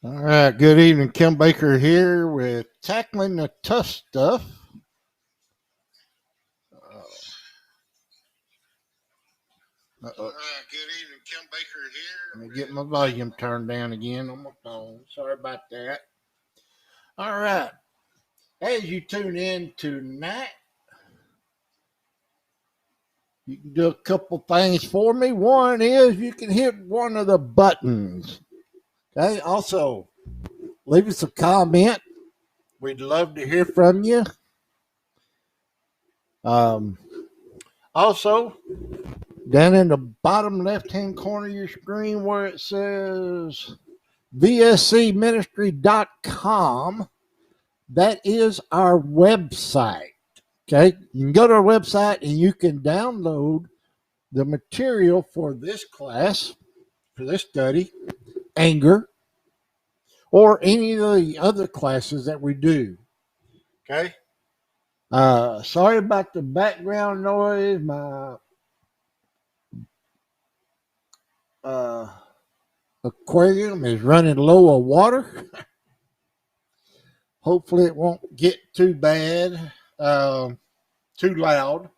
All right, good evening. Kim Baker here with Tackling the Tough Stuff. All right, good evening. Kim Baker here. Let me get my volume turned down again on my phone. Sorry about that. All right, as you tune in tonight, you can do a couple things for me. One is you can hit one of the buttons. Okay, also leave us a comment. We'd love to hear from you. Also, down in the bottom left-hand corner of your screen where it says vscministry.com, that is our website. Okay, you can go to our website and you can download the material for this class, for this study, anger, or any of the other classes that we do. Okay. Sorry about the background noise. My aquarium is running low of water. Hopefully it won't get too bad, too loud.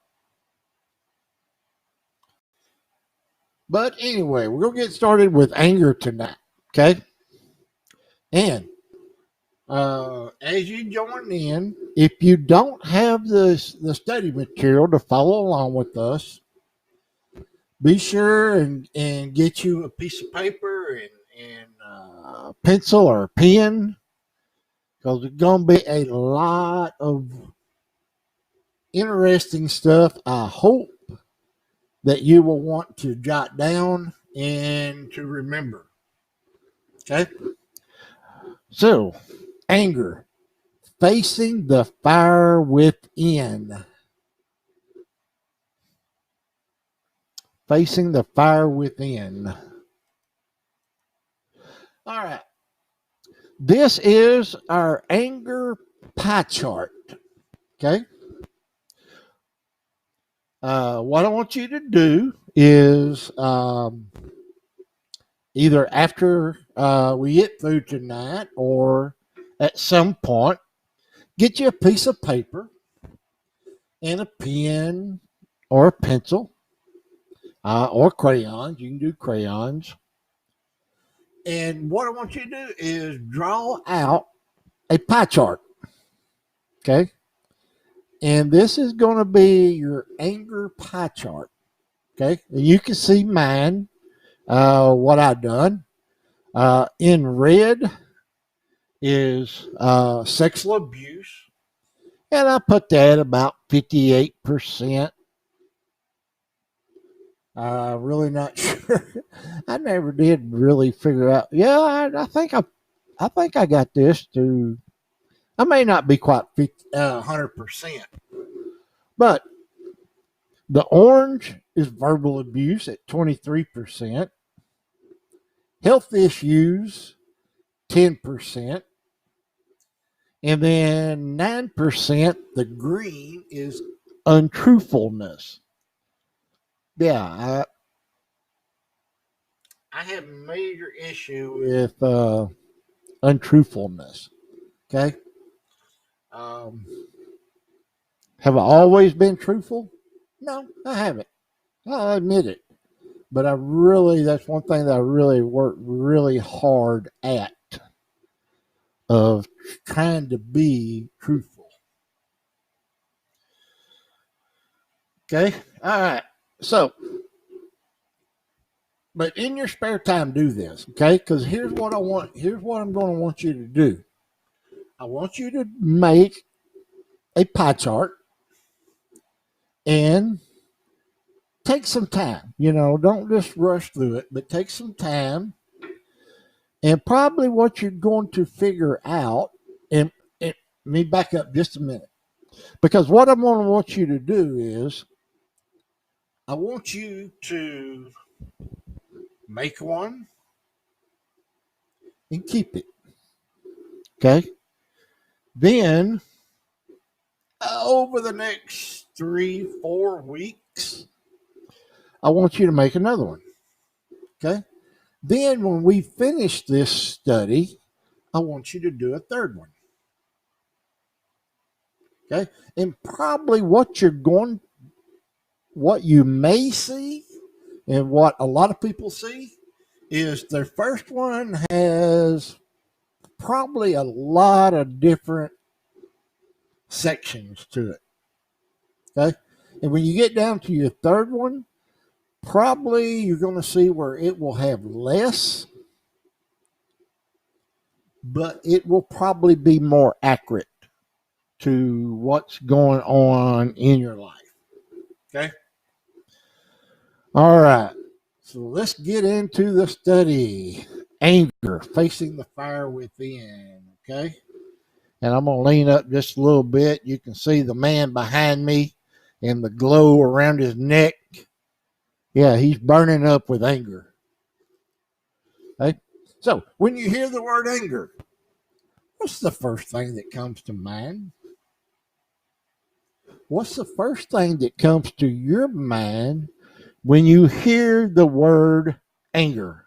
But anyway, we're going to get started with anger tonight. Okay. And as you join in, if you don't have the study material to follow along with us, be sure and get you a piece of paper and a pencil or a pen, because there's going to be a lot of interesting stuff. I hope that you will want to jot down and to remember. Okay? So, anger, facing the fire within. Facing the fire within. All right. This is our anger pie chart. Okay. What I want you to do is either after we get through tonight or at some point, get you a piece of paper and a pen or a pencil or crayons. You can do crayons. And what I want you to do is draw out a pie chart. Okay. And this is going to be your anger pie chart. Okay. And you can see mine, what I've done. In red is sexual abuse. And I put that about 58%. Really not sure. I never did really figure out. Yeah, I think I got this to. I may not be quite 100%, but the orange is verbal abuse at 23%. Health issues, 10%, and then 9%. The green is untruthfulness. Yeah, I have a major issue with untruthfulness. Okay. Have I always been truthful? No, I haven't. I'll admit it. But that's one thing that I really worked really hard at, of trying to be truthful. Okay. All right. So, but in your spare time, do this, okay? Because here's what I'm going to want you to do. I want you to make a pie chart and take some time. Don't just rush through it, but take some time. And probably what you're going to figure out, and let me back up just a minute, because what I'm going to want you to do is, I want you to make one and keep it. Okay. Then, over the next 3-4 weeks, I want you to make another one. Okay. Then, when we finish this study, I want you to do a third one. Okay. And probably what you may see and what a lot of people see is their first one has probably a lot of different sections to it. Okay. And when you get down to your third one, probably you're going to see where it will have less, but it will probably be more accurate to what's going on in your life. Okay. All right. So let's get into the study. Anger, facing the fire within. Okay. And I'm going to lean up just a little bit. You can see the man behind me and the glow around his neck. Yeah, he's burning up with anger. Okay. So when you hear the word anger, what's the first thing that comes to mind? What's the first thing that comes to your mind when you hear the word anger?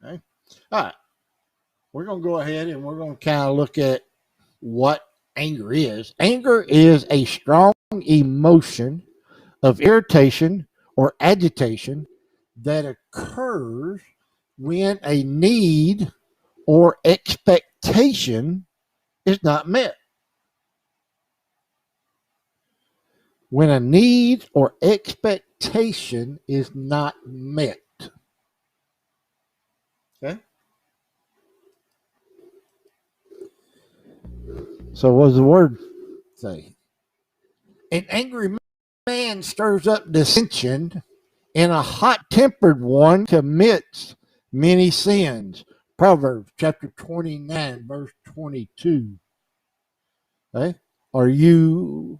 Okay. All right. We're going to go ahead and we're going to kind of look at what anger is. Anger is a strong emotion of irritation or agitation that occurs when a need or expectation is not met. When a need or expectation is not met. Okay. So what does the word say? An angry man stirs up dissension, and a hot-tempered one commits many sins. Proverbs chapter 29, verse 22. Okay? Are you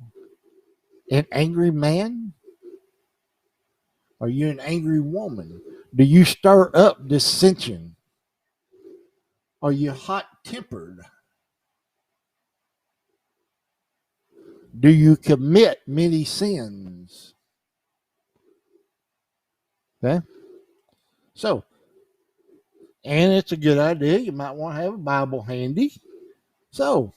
an angry man? Are you an angry woman? Do you stir up dissension? Are you hot-tempered? Do you commit many sins? Okay? So, and it's a good idea. You might want to have a Bible handy. So,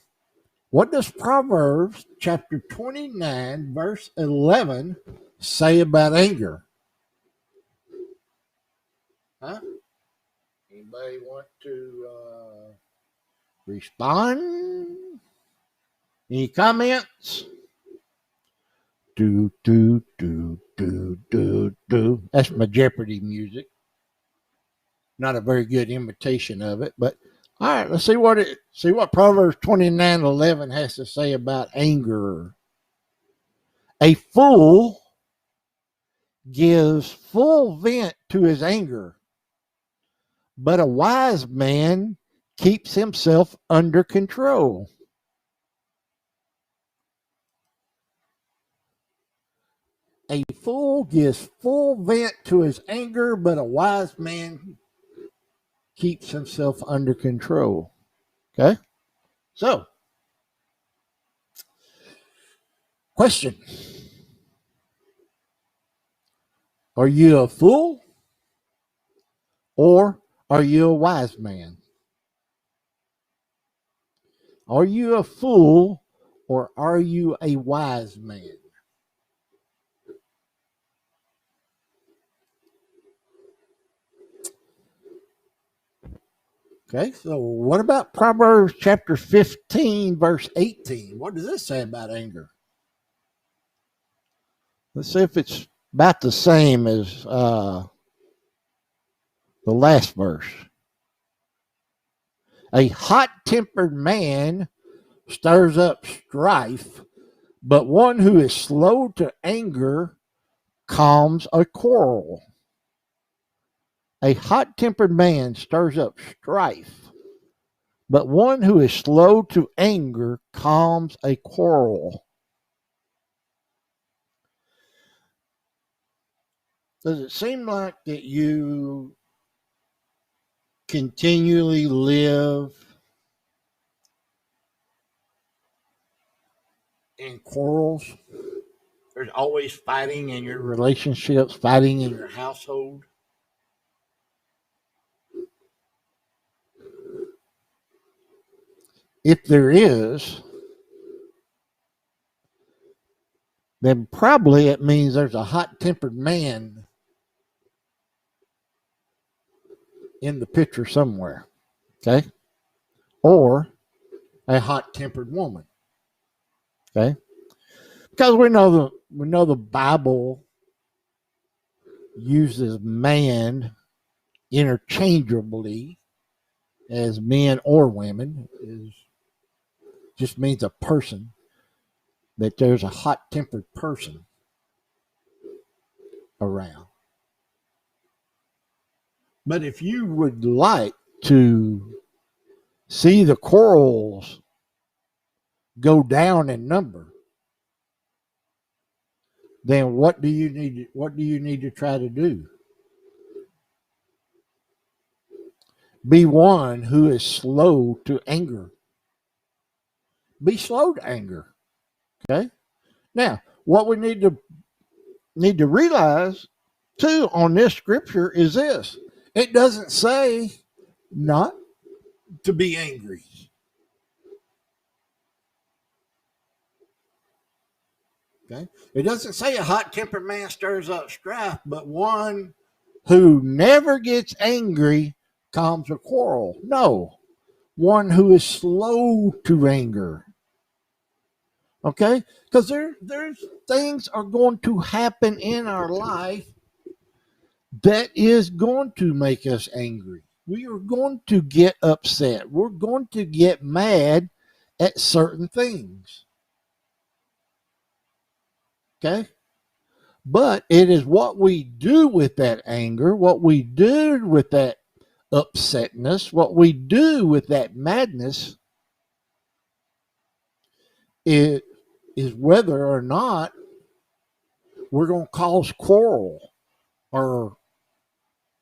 what does Proverbs chapter 29, verse 11 say about anger? Huh? Anybody want to respond? Any comments? Do, do, do, do, do, do. That's my Jeopardy music. Not a very good imitation of it, but all right, let's see what Proverbs 29:11 has to say about anger. A fool gives full vent to his anger, but a wise man keeps himself under control. A fool gives full vent to his anger, but a wise man keeps himself under control. Okay? So, question. Are you a fool or are you a wise man? Are you a fool or are you a wise man? Okay, so what about Proverbs chapter 15, verse 18? What does this say about anger? Let's see if it's about the same as the last verse. A hot tempered man stirs up strife, but one who is slow to anger calms a quarrel. A hot tempered man stirs up strife, but one who is slow to anger calms a quarrel. Does it seem like that you continually live in quarrels? There's always fighting in your relationships, fighting in your household. If there is, then probably it means there's a hot-tempered man in the picture somewhere, okay? Or a hot-tempered woman, okay? Because we know the Bible uses man interchangeably as men or women. Is just means a person, that there's a hot-tempered person around. But if you would like to see the quarrels go down in number, then what do you need to try to do? Be one who is slow to anger. Be slow to anger. Okay? Now, what we need to realize too on this scripture is this. It doesn't say not to be angry. Okay? It doesn't say a hot-tempered man stirs up strife, but one who never gets angry calms a quarrel. No, one who is slow to anger. Okay? Because there's things are going to happen in our life that is going to make us angry. We are going to get upset. We're going to get mad at certain things. Okay? But it is what we do with that anger, what we do with that upsetness, what we do with that madness is whether or not we're going to cause quarrel, or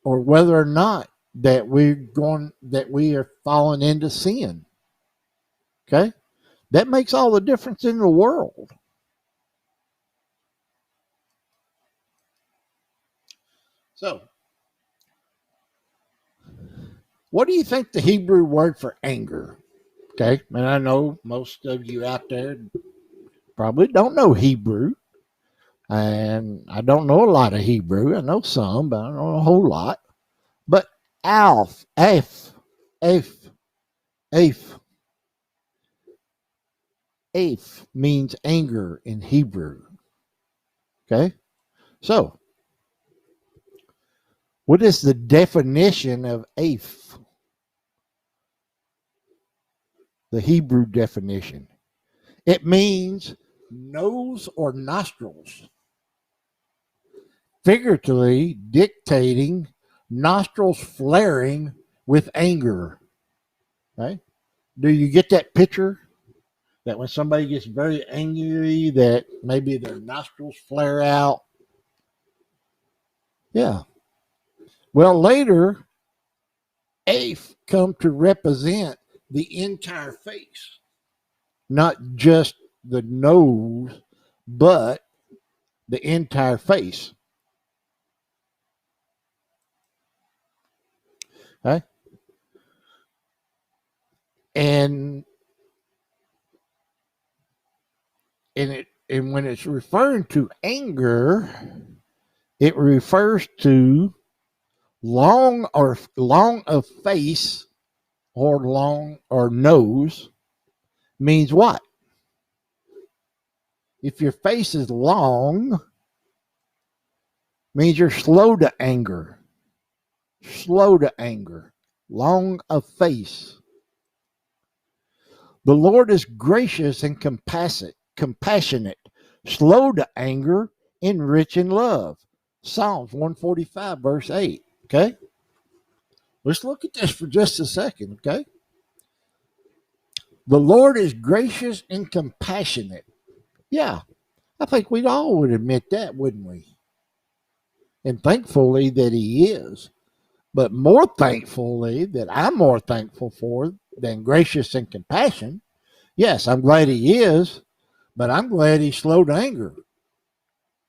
whether or not that we are falling into sin. Okay? That makes all the difference in the world. So, what do you think the Hebrew word for anger? Okay, and I know most of you out there probably don't know Hebrew, and I don't know a lot of Hebrew. I know some, but I don't know a whole lot. But alf, af, means anger in Hebrew. Okay, so what is the definition of af? The Hebrew definition. It means nose or nostrils, figuratively dictating nostrils flaring with anger. Right? Do you get that picture? That when somebody gets very angry, that maybe their nostrils flare out. Yeah. Well, later, AF come to represent the entire face, not just the nose, but the entire face. Okay? And when it's referring to anger, it refers to long of face or long or nose means what? If your face is long, means you're slow to anger. Slow to anger. Long of face. The Lord is gracious and compassionate, slow to anger, and rich in love. Psalms 145, verse 8. Okay? Let's look at this for just a second, okay? The Lord is gracious and compassionate. Yeah, I think we'd all would admit that, wouldn't we? And thankfully that He is. But more thankfully, that I'm more thankful for than gracious and compassion. Yes, I'm glad He is, but I'm glad He's slow to anger.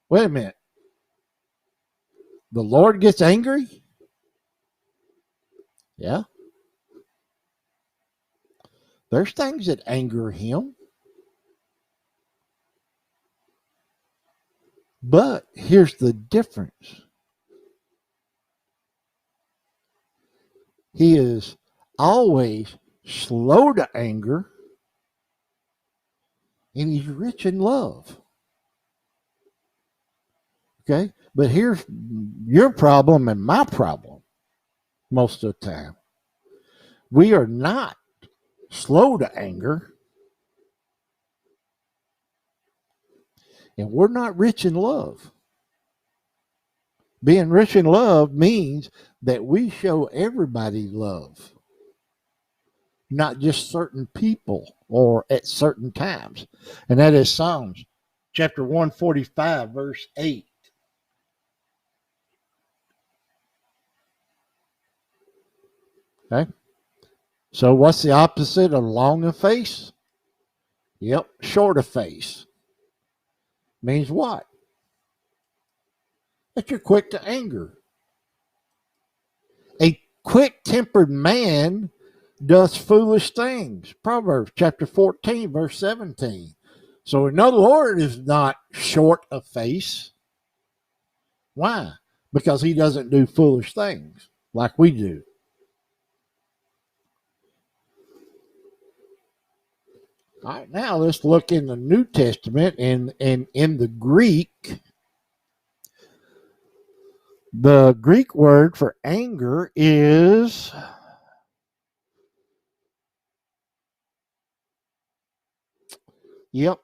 Wait a minute. The Lord gets angry? Yeah. There's things that anger him. But here's the difference. He is always slow to anger, and he's rich in love. Okay? But here's your problem and my problem most of the time. We are not slow to anger, and we're not rich in love. Being rich in love means that we show everybody love, not just certain people or at certain times. And that is Psalms chapter 145, verse 8. Okay? So what's the opposite of long of face? Yep, short of face. Means what? That you're quick to anger. A quick-tempered man does foolish things. Proverbs chapter 14, verse 17. So we know the Lord is not short of face. Why? Because he doesn't do foolish things like we do. All right, now let's look in the New Testament and in the Greek. The Greek word for anger is yep.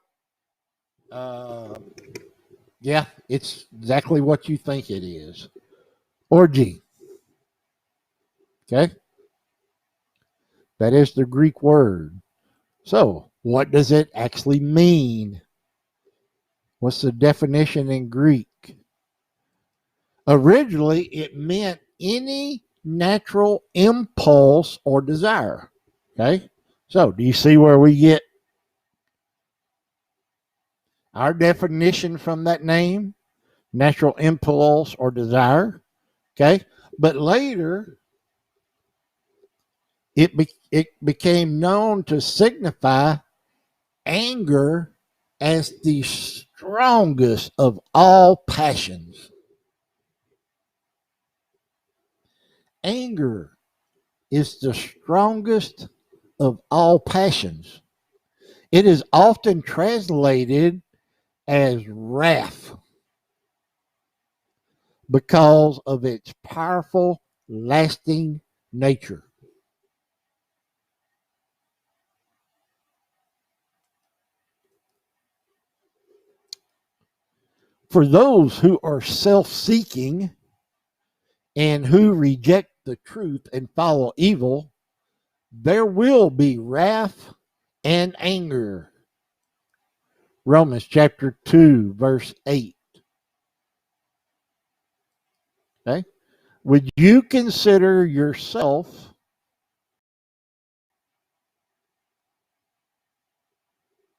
Yeah, it's exactly what you think it is. Orgy. Okay? That is the Greek word. So, what does it actually mean? What's the definition in Greek? Originally, it meant any natural impulse or desire. Okay? So, do you see where we get our definition from that name? Natural impulse or desire. Okay? But later, it became known to signify anger as the strongest of all passions. Anger is the strongest of all passions. It is often translated as wrath because of its powerful, lasting nature. For those who are self seeking and who reject the truth and follow evil, there will be wrath and anger. Romans chapter 2, verse 8. Okay? Would you consider yourself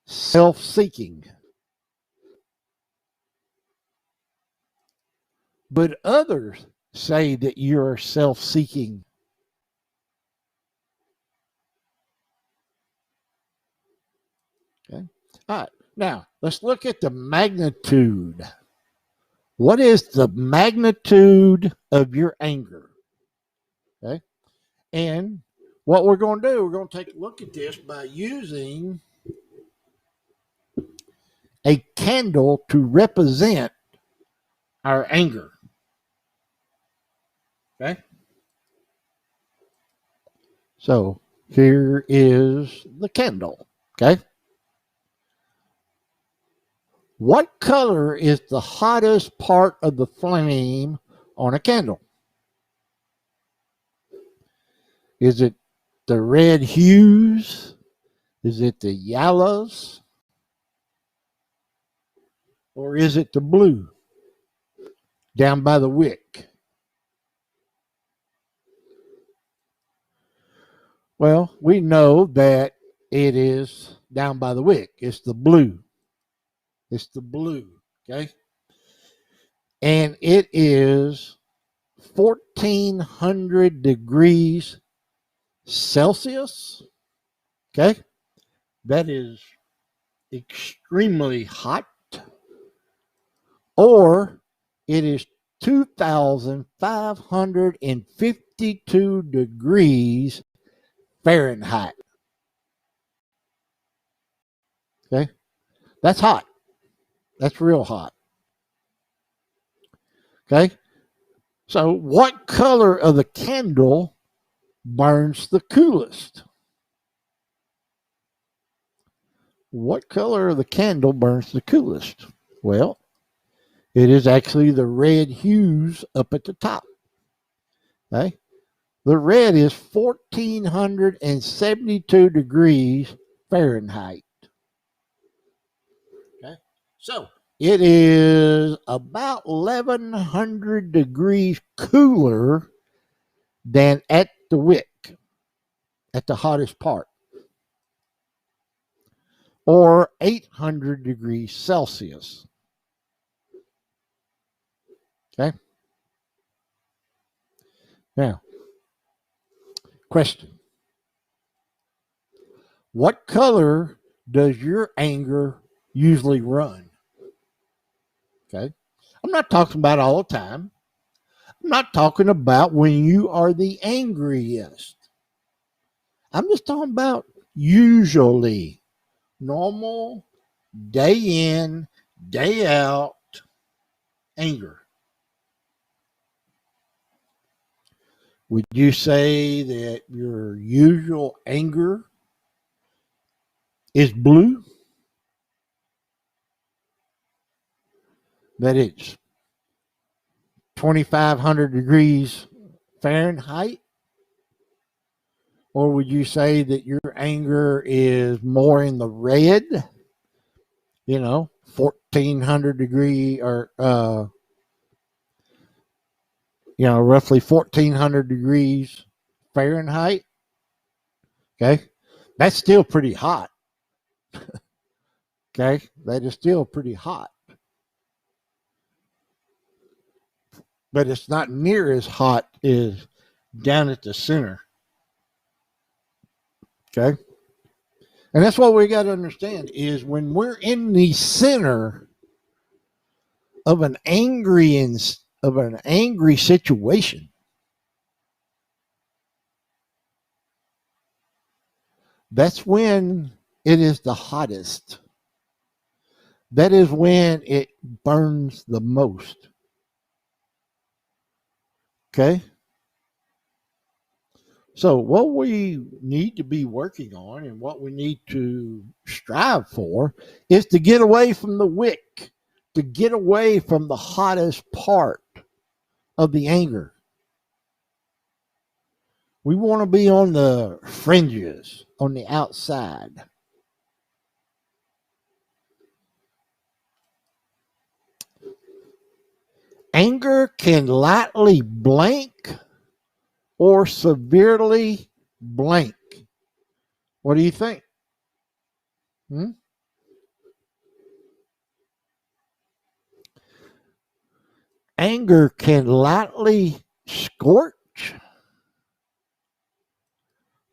self seeking? But others say that you're self seeking. Okay? All right. Now, let's look at the magnitude. What is the magnitude of your anger? Okay? And what we're going to do, we're going to take a look at this by using a candle to represent our anger. Okay? So here is the candle. Okay? What color is the hottest part of the flame on a candle? Is it the red hues? Is it the yellows? Or is it the blue down by the wick? Well, we know that it is down by the wick. It's the blue. It's the blue. Okay. and it is 1400 degrees Celsius. Okay, that is extremely hot. Or it is 2,552 degrees Fahrenheit. Okay, that's hot. That's real hot. Okay, so what color of the candle burns the coolest? What color of the candle burns the coolest? Well, it is actually the red hues up at the top. Okay, the red is 1472 degrees Fahrenheit. Okay, so it is about 1100 degrees cooler than at the wick, at the hottest part, or 800 degrees Celsius. Okay, now, question: what color does your anger usually run? Okay, I'm not talking about all the time. I'm not talking about when you are the angriest. I'm just talking about usually, normal, day in, day out anger. Would you say that your usual anger is blue? That it's 2,500 degrees Fahrenheit? Or would you say that your anger is more in the red? 1,400 degree, or roughly 1,400 degrees Fahrenheit. Okay, that's still pretty hot. Okay, that is still pretty hot, but it's not near as hot as down at the center. Okay, and that's what we got to understand is when we're in the center of an angry situation, that's when it is the hottest. That is when it burns the most. Okay? So, what we need to be working on and what we need to strive for is to get away from the wick, to get away from the hottest part of the anger. We want to be on the fringes, on the outside. Anger can lightly blank or severely blank. What do you think? Hmm? Anger can lightly scorch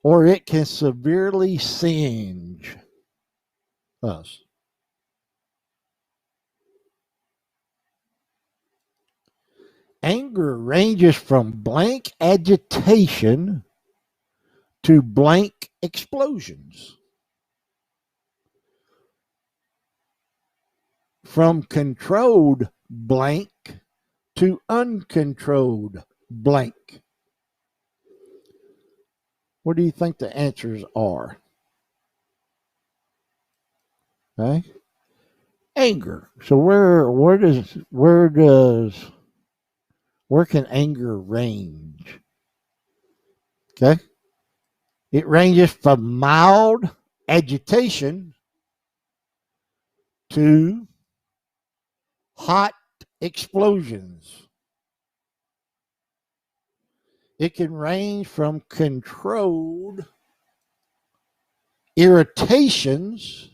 or it can severely singe us. Anger ranges from blank agitation to blank explosions, from controlled blank to uncontrolled blank. What do you think the answers are? Okay. Anger. So where can anger range? Okay. It ranges from mild agitation to hot explosions. It can range from controlled irritations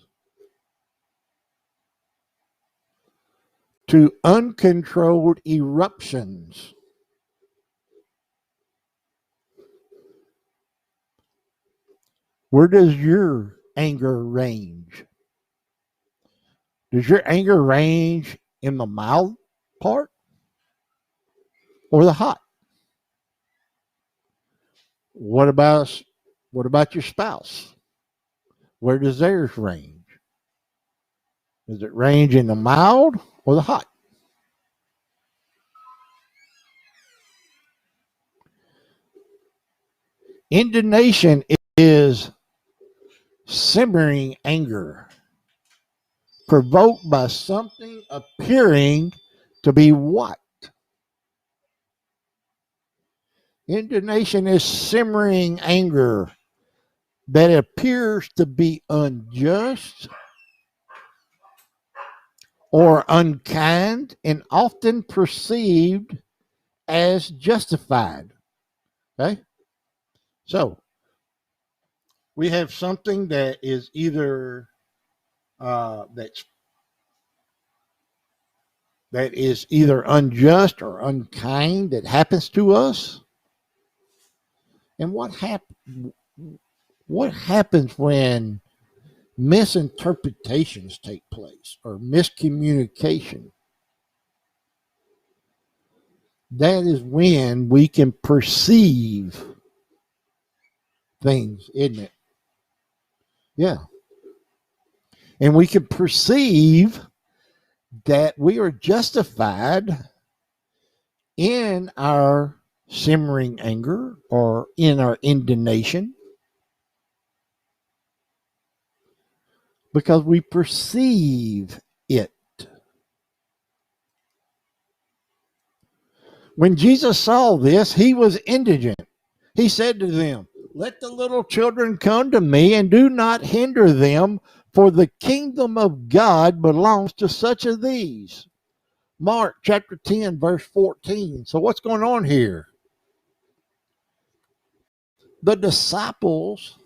to uncontrolled eruptions. Where does your anger range? Does your anger range in the mild part or the hot? What about your spouse? Where does theirs range? Does it range in the mild or the hot? Indignation is simmering anger provoked by something appearing to be what? Indignation is simmering anger that appears to be unjust or unkind and often perceived as justified. Okay? So we have something that is either that is either unjust or unkind that happens to us. And what happens when misinterpretations take place or miscommunication? That is when we can perceive things, isn't it? Yeah. And we can perceive that we are justified in our simmering anger or in our indignation because we perceive it. When Jesus saw this, he was indigent. He said to them, "Let the little children come to me and do not hinder them, for the kingdom of God belongs to such as these." Mark chapter 10, verse 14. So what's going on here? The disciples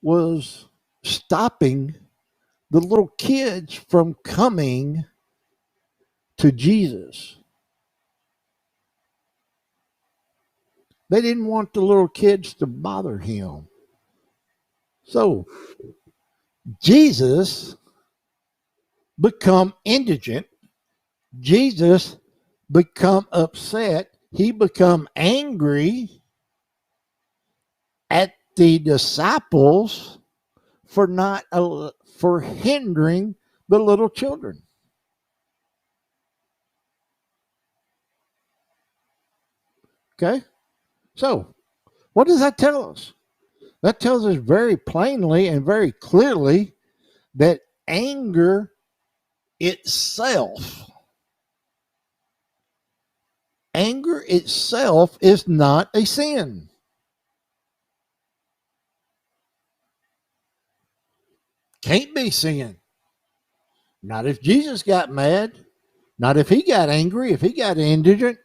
was stopping the little kids from coming to Jesus. They didn't want the little kids to bother him. So Jesus become indigent. Jesus become upset. He become angry at the disciples for not for hindering the little children. Okay? So, what does that tell us? That tells us very plainly and very clearly that anger itself is not a sin. Can't be sin. Not if Jesus got mad. Not if he got angry, if he got indigent.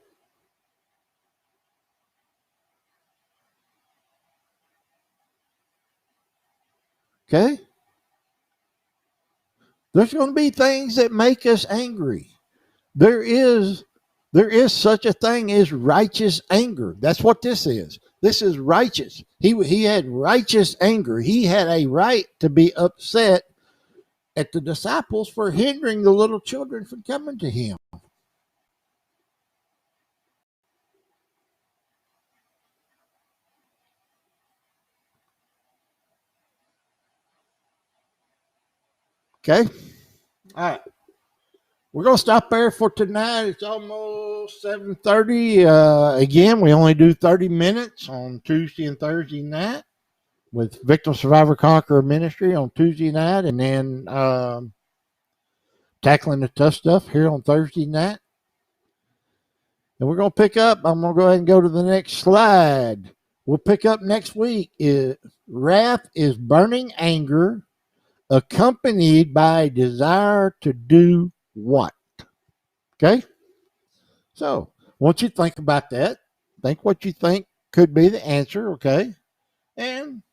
Okay? There's going to be things that make us angry. There is such a thing as righteous anger. That's what this is. This is righteous. He had righteous anger. He had a right to be upset at the disciples for hindering the little children from coming to him. Okay? All right. We're going to stop there for tonight. It's almost 7:30. Again, we only do 30 minutes on Tuesday and Thursday night with Victim Survivor Conqueror Ministry on Tuesday night, and then tackling the tough stuff here on Thursday night. And we're going to pick up. I'm going to go ahead and go to the next slide. We'll pick up next week. Wrath is burning anger accompanied by a desire to do what? Okay? So, once you think about that, think what you think could be the answer, okay? And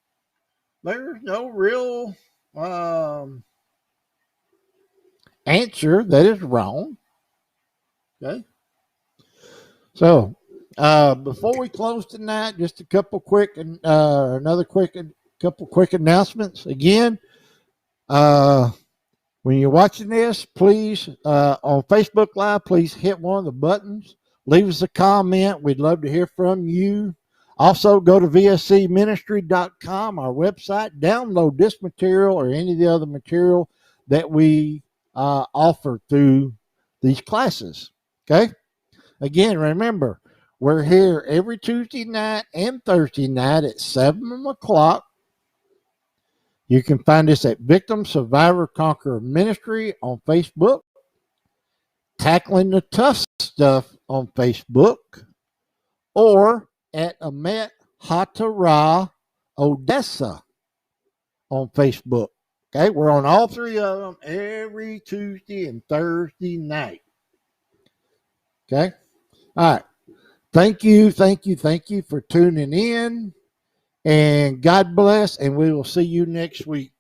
there's no real answer that is wrong. Okay. So, before we close tonight, just a couple quick and couple quick announcements. Again, when you're watching this, please on Facebook Live, please hit one of the buttons. Leave us a comment. We'd love to hear from you. Also, go to vscministry.com, our website. Download this material or any of the other material that we offer through these classes. Okay. Again, remember, we're here every Tuesday night and Thursday night at 7 o'clock. You can find us at Victim Survivor Conqueror Ministry on Facebook, Tackling the Tough Stuff on Facebook, or at Amet Hatara Odessa on Facebook. Okay, we're on all three of them every Tuesday and Thursday night. Okay, all right. Thank you for tuning in, and God bless, and we will see you next week.